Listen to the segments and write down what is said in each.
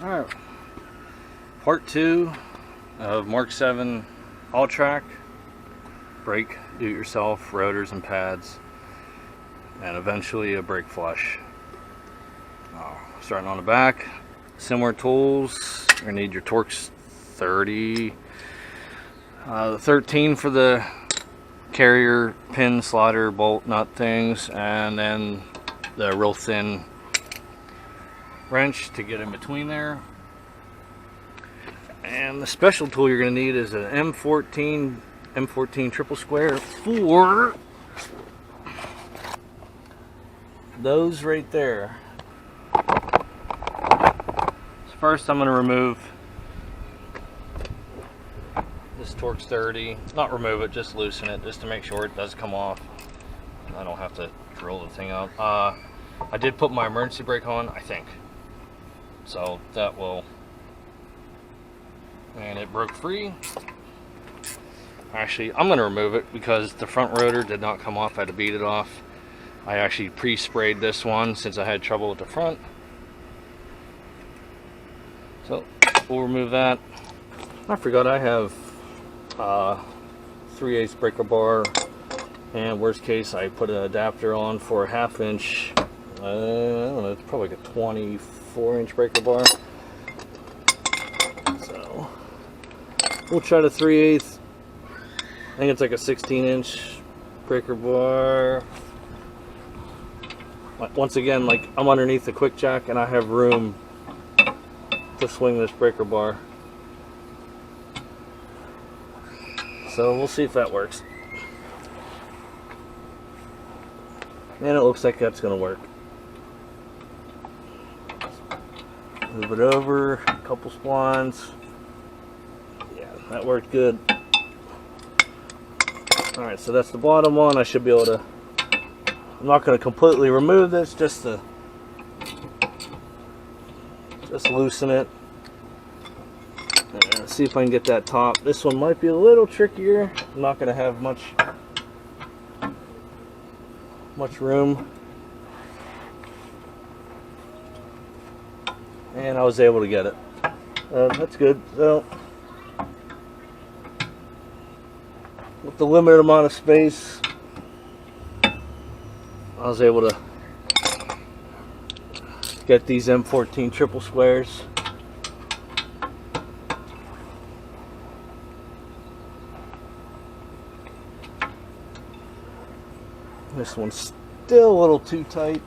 Alright, part 2 of Mark 7 Alltrack brake do-it-yourself rotors and pads, and eventually a brake flush. Starting on the back, similar tools. You're going to need your Torx 30, the 13 for the carrier pin, slaughter, bolt, nut things, and then the real thin wrench to get in between there. And the special tool you're going to need is an M14 triple square for those right there. So first I'm going to remove this Torx 30. Not remove it, just loosen it, just to make sure it does come off. I don't have to drill the thing out. I did put my emergency brake on, I think. So that will, and it broke free. Actually, I'm going to remove it because the front rotor did not come off. I had to beat it off. I actually pre-sprayed this one since I had trouble with the front. So we'll remove that. I forgot I have 3/8 breaker bar, and worst case I put an adapter on for a 1/2 inch. I don't know, it's probably like a 24-inch breaker bar. So we'll try the 3/8. I think it's like a 16-inch breaker bar. Once again, like, I'm underneath the quick jack and I have room to swing this breaker bar. So we'll see if that works. And it looks like that's going to work. Move it over, a couple splines. Yeah, that worked good. Alright, so that's the bottom one. I should be able to, I'm not going to completely remove this, just to loosen it. And see if I can get that top. This one might be a little trickier. I'm not going to have much room. And I was able to get it. That's good. So, with the limited amount of space, I was able to get these M14 triple squares. This one's still a little too tight.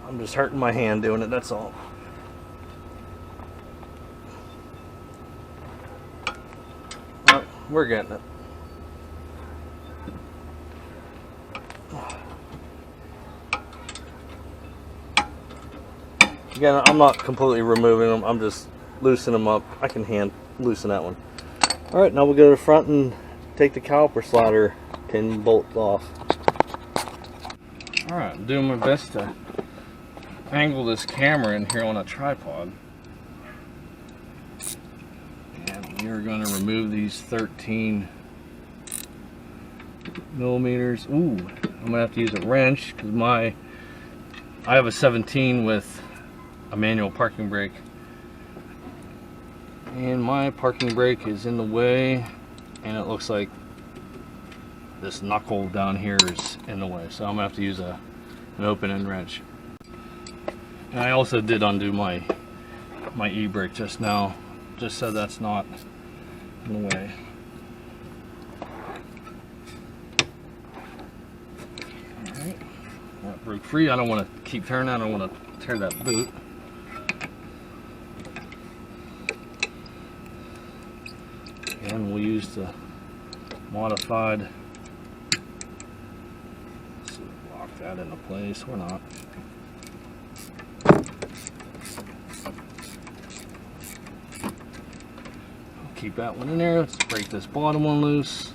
I'm just hurting my hand doing it, that's all. Well, we're getting it. Again, I'm not completely removing them, I'm just loosening them up. I can hand loosen that one. Alright, now we'll go to the front and take the caliper slaughter pin bolt off. Alright, I'm doing my best to angle this camera in here on a tripod. And we're going to remove these 13 millimeters. Ooh, I'm going to have to use a wrench because I have a 17 with a manual parking brake. And my parking brake is in the way, and it looks like this knuckle down here is in the way. So I'm going to have to use an open end wrench. And I also did undo my e-brake just now, just so that's not in the way. Alright, that broke free. I don't want to keep turning that, I don't want to tear that boot. And we'll use the modified, let's see, lock that into place or not. Keep that one in there. Let's break this bottom one loose.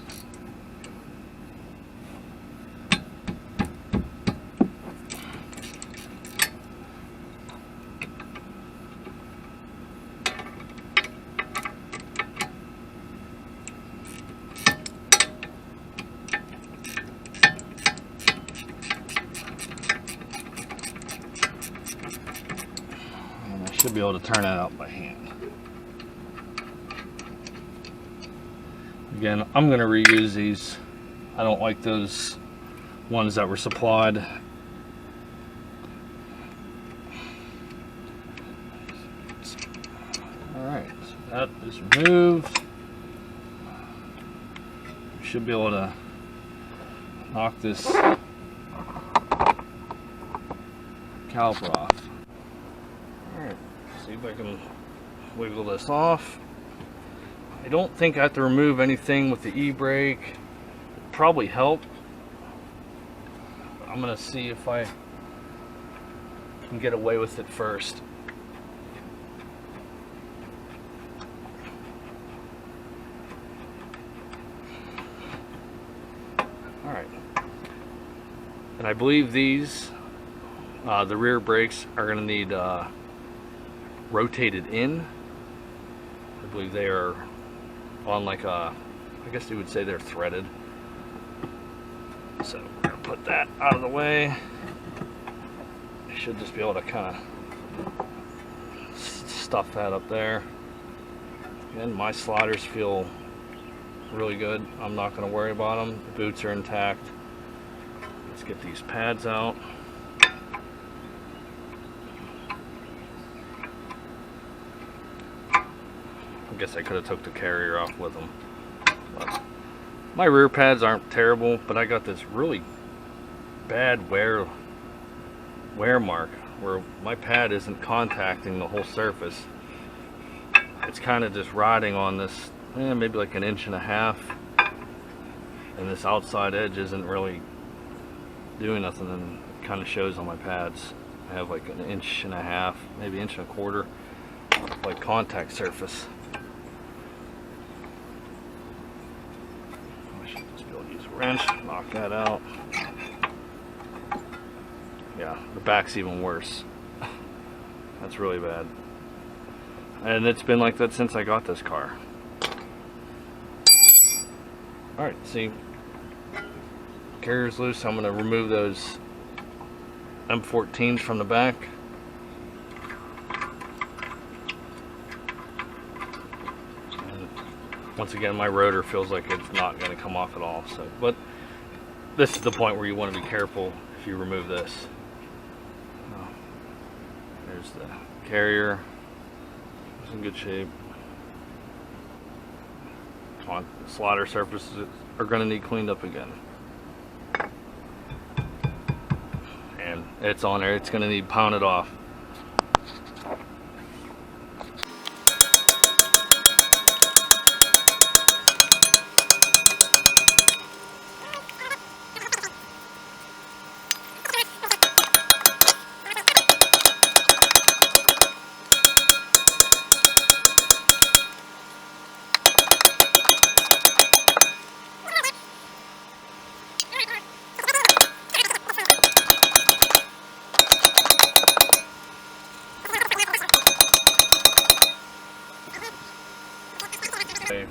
Should be able to turn that out by hand. Again, I'm going to reuse these. I don't like those ones that were supplied. Alright, so that is removed. Should be able to knock this caliper off. Alright, see if I can wiggle this off. I don't think I have to remove anything with the e-brake. Probably help. I'm gonna see if I can get away with it first. Alright. And I believe these, the rear brakes are gonna need rotated in. I believe they are on like a, I guess you would say they're threaded. So we're gonna put that out of the way. I should just be able to kind of stuff that up there. And my sliders feel really good. I'm not going to worry about them. The boots are intact. Let's get these pads out. I guess I could have took the carrier off with them. But my rear pads aren't terrible, but I got this really bad wear mark where my pad isn't contacting the whole surface. It's kind of just riding on this, maybe like 1.5 inches, and this outside edge isn't really doing nothing, and it kind of shows on my pads. I have like 1.5 inches, maybe 1.25 inches, like contact surface. Wrench, knock that out. Yeah, the back's even worse. That's really bad. And it's been like that since I got this car. Alright, see, carrier's loose. I'm going to remove those M14s from the back. Once again, my rotor feels like it's not going to come off at all. So, but this is the point where you want to be careful if you remove this. There's the carrier. It's in good shape. Come on, the slider surfaces are going to need cleaned up again. And it's on there. It's going to need pounded off.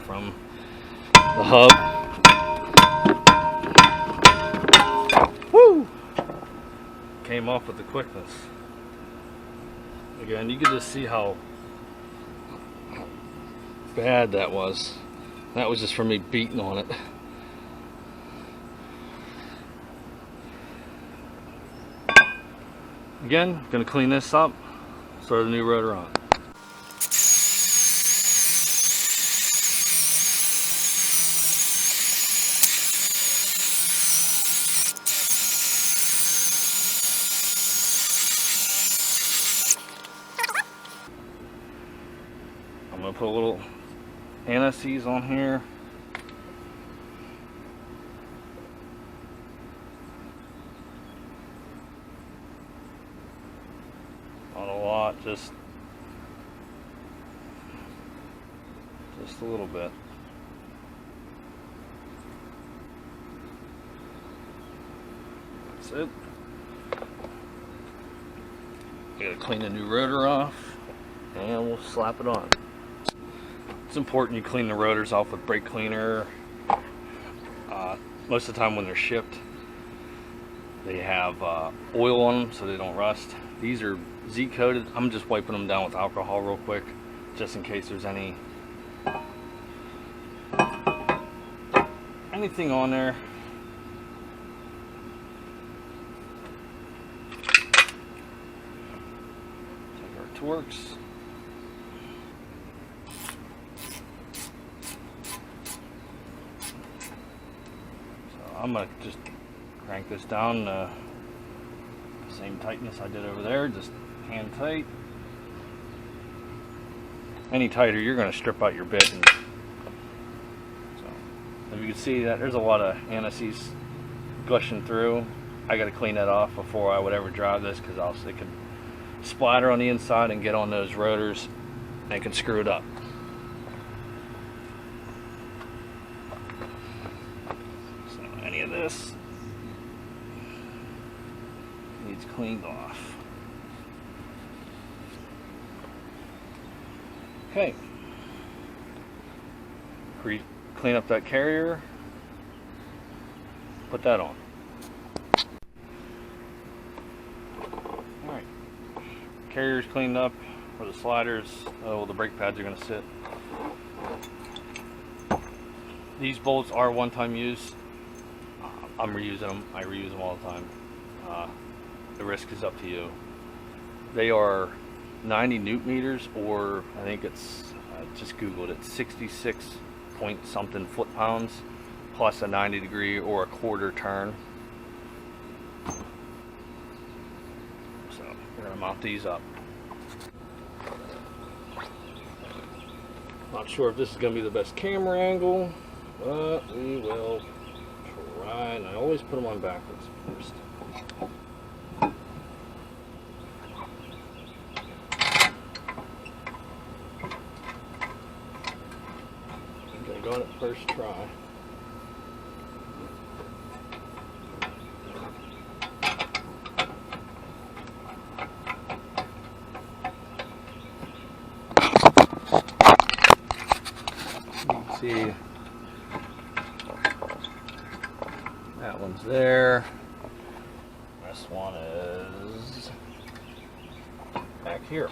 From the hub. Woo! Came off with the quickness. Again, you can just see how bad that was. That was just from me beating on it. Again, gonna clean this up, throw the new rotor on. I'm going to put a little anti-seize on here. Not a lot, just a little bit. That's it. I gotta clean the new rotor off and we'll slap it on. It's important you clean the rotors off with brake cleaner. Most of the time when they're shipped, they have oil on them so they don't rust. These are Z-coated. I'm just wiping them down with alcohol real quick, just in case there's anything on there. Take our Torx. So I'm gonna just crank this down the same tightness I did over there, just hand tight. Any tighter, you're gonna strip out your bit. And if you can see that there's a lot of anise gushing through. I got to clean that off before I would ever drive this, because else it could splatter on the inside and get on those rotors and it can screw it up. So any of this needs cleaned off. Okay. Clean up that carrier, put that on. Alright, carrier's cleaned up, where the sliders, the brake pads are going to sit. These bolts are one-time use. I'm reusing them. I reuse them all the time. The risk is up to you. They are 90 newton meters, or I think it's, I just googled it, 66 point something foot-pounds, plus a 90 degree or a quarter turn. So we're going to mount these up. Not sure if this is going to be the best camera angle, but we will try. And I always put them on backwards first. On it first try. You can see that one's there. This one is back here.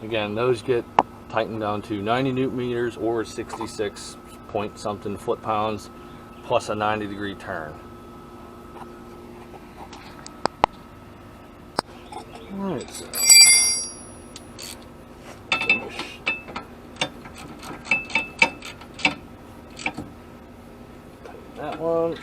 Again, those get tightened down to 90 newton meters or 66 point something foot-pounds, plus a 90 degree turn. Alright, so finish. Tighten that one.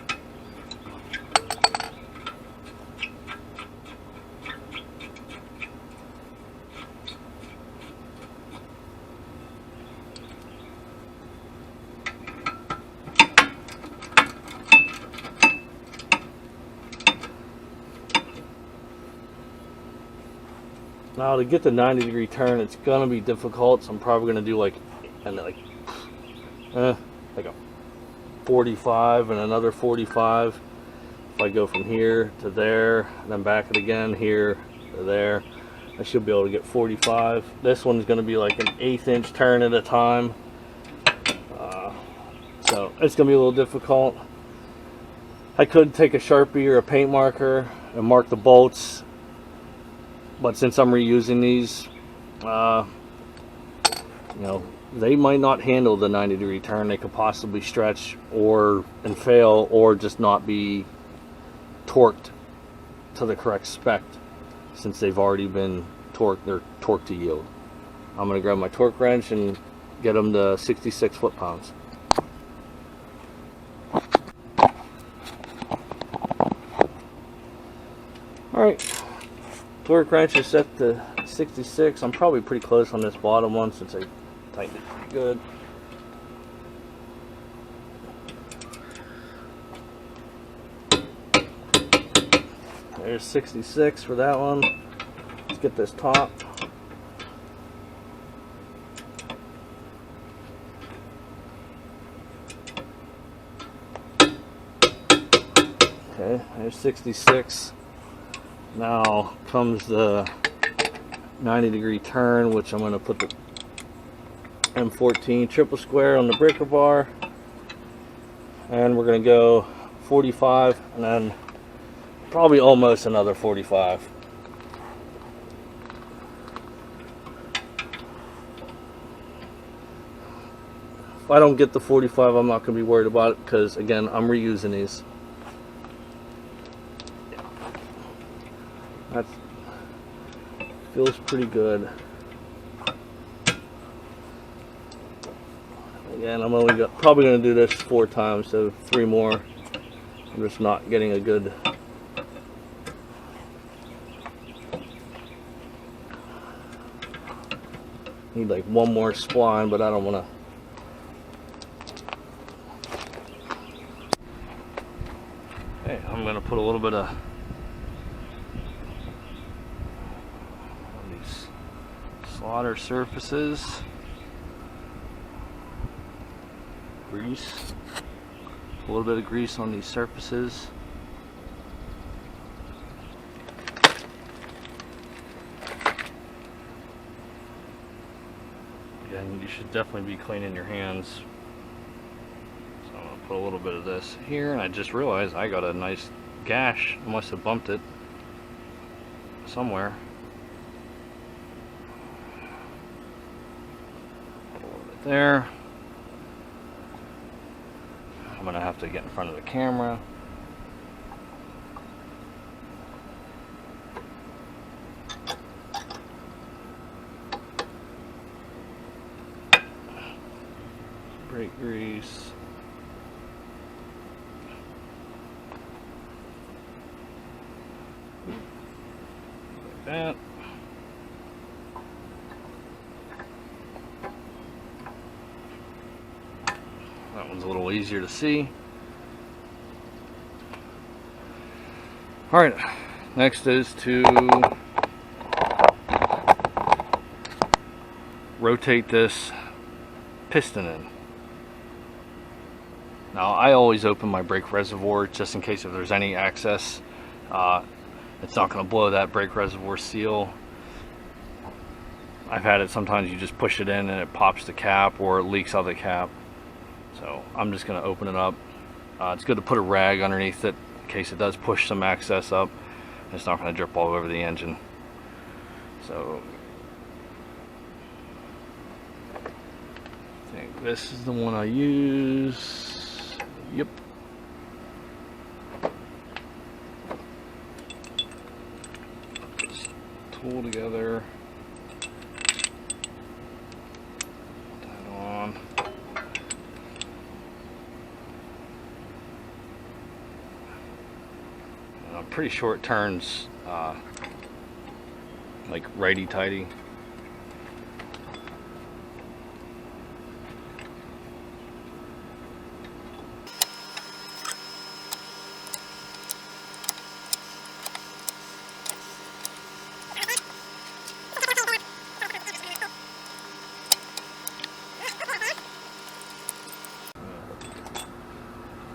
Now to get the 90 degree turn, it's gonna be difficult, so I'm probably gonna do like a 45 and another 45. If I go from here to there, and then back it again here to there, I should be able to get 45. This one's gonna be like an 1/8 inch turn at a time, so it's gonna be a little difficult. I could take a Sharpie or a paint marker and mark the bolts, but since I'm reusing these, you know, they might not handle the 90 degree turn. They could possibly stretch and fail, or just not be torqued to the correct spec, since they've already been torqued. They're torqued to yield. I'm going to grab my torque wrench and get them to 66 foot-pounds. Alright, torque wrench is set to 66. I'm probably pretty close on this bottom one since I tightened it pretty good. There's 66 for that one. Let's get this top. Okay, there's 66. Now comes the 90 degree turn, which I'm going to put the M14 triple square on the breaker bar, and we're going to go 45 and then probably almost another 45. If I don't get the 45, I'm not going to be worried about it because, again, I'm reusing these. That feels pretty good. Again, I'm only probably going to do this 4 times, so 3 more. I'm just not getting a good. Need like 1 more spline, but I don't want to. Okay, I'm going to put a little bit of these slaughter surfaces. Grease. A little bit of grease on these surfaces. Again, you should definitely be cleaning your hands. So I'm going to put a little bit of this here, and I just realized I got a nice gash. I must have bumped it somewhere. Put a little bit there. I'm going to have to get in front of the camera. Brake grease. Like that. That one's a little easier to see. Alright, next is to rotate this piston in. Now, I always open my brake reservoir just in case if there's any access. It's not going to blow that brake reservoir seal. I've had it sometimes you just push it in and it pops the cap or it leaks out the cap. So I'm just going to open it up. It's good to put a rag underneath it in case it does push some access up. It's not going to drip all over the engine. So I think this is the one I use. Yep. Put this tool together. Put that on. And I'm pretty sure it turns like righty-tighty.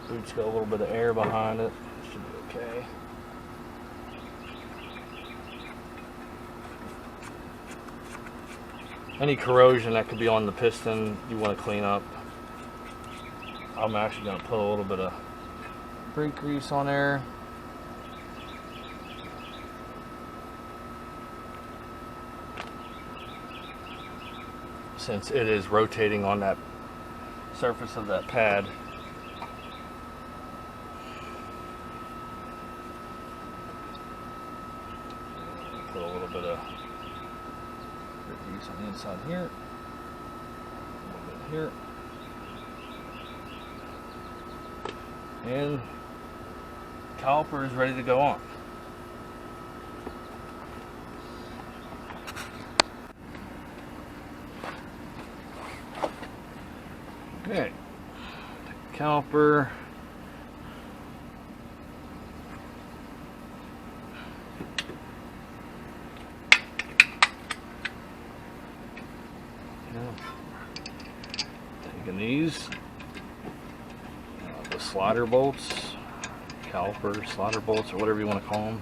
Boot's got a little bit of air behind it. Should be okay. Any corrosion that could be on the piston you want to clean up. I'm actually going to put a little bit of brake grease on there. Since it is rotating on that surface of that pad. Put a little bit of grease on the inside here, a little bit here, and caliper is ready to go on. Okay, caliper. Taking these, the slaughter bolts, caliper, slaughter bolts, or whatever you want to call them.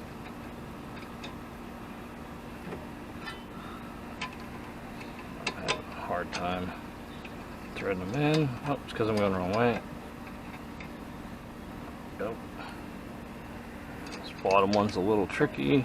I'm having a hard time threading them in. Oh, it's because I'm going the wrong way. Go. This bottom one's a little tricky.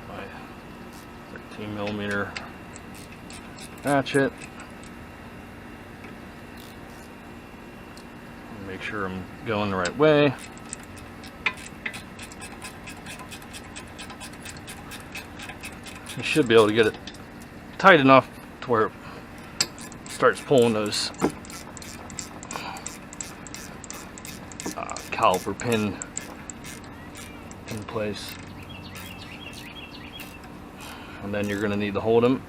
My 13mm ratchet. Make sure I'm going the right way. You should be able to get it tight enough to where it starts pulling those caliper pin in place. And then you're going to need to hold them.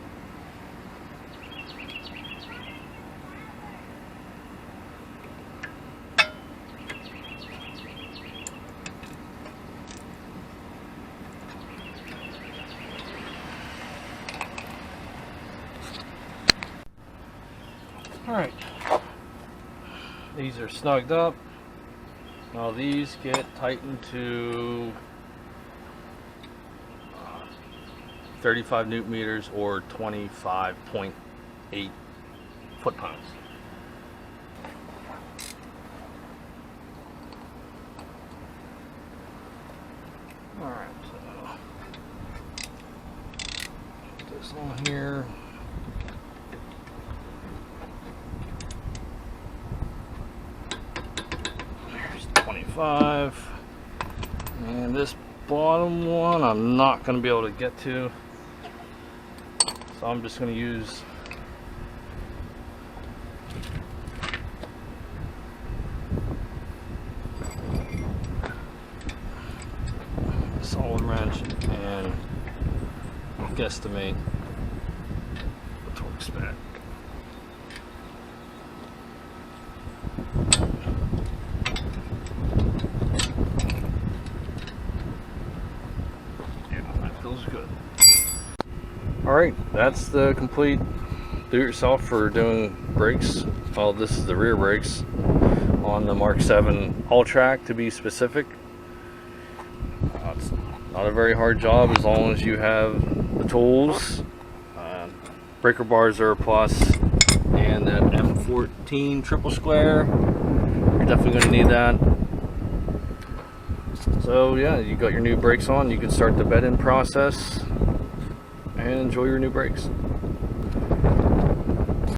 Alright, these are snugged up. Now these get tightened to 35 newton meters or 25.8 foot-pounds. Alright, so put this on here. There's 25. And this bottom one I'm not going to be able to get to. So I'm just going to use a solid wrench and guesstimate the torque spec. Yeah, that feels good. Alright, that's the complete do-it-yourself for doing brakes. Well, this is the rear brakes on the Mark 7 Alltrack, to be specific. It's not a very hard job as long as you have the tools. Breaker bars are a plus, and that M14 triple square. You're definitely going to need that. So yeah, you got your new brakes on. You can start the bed-in process and enjoy your new brakes.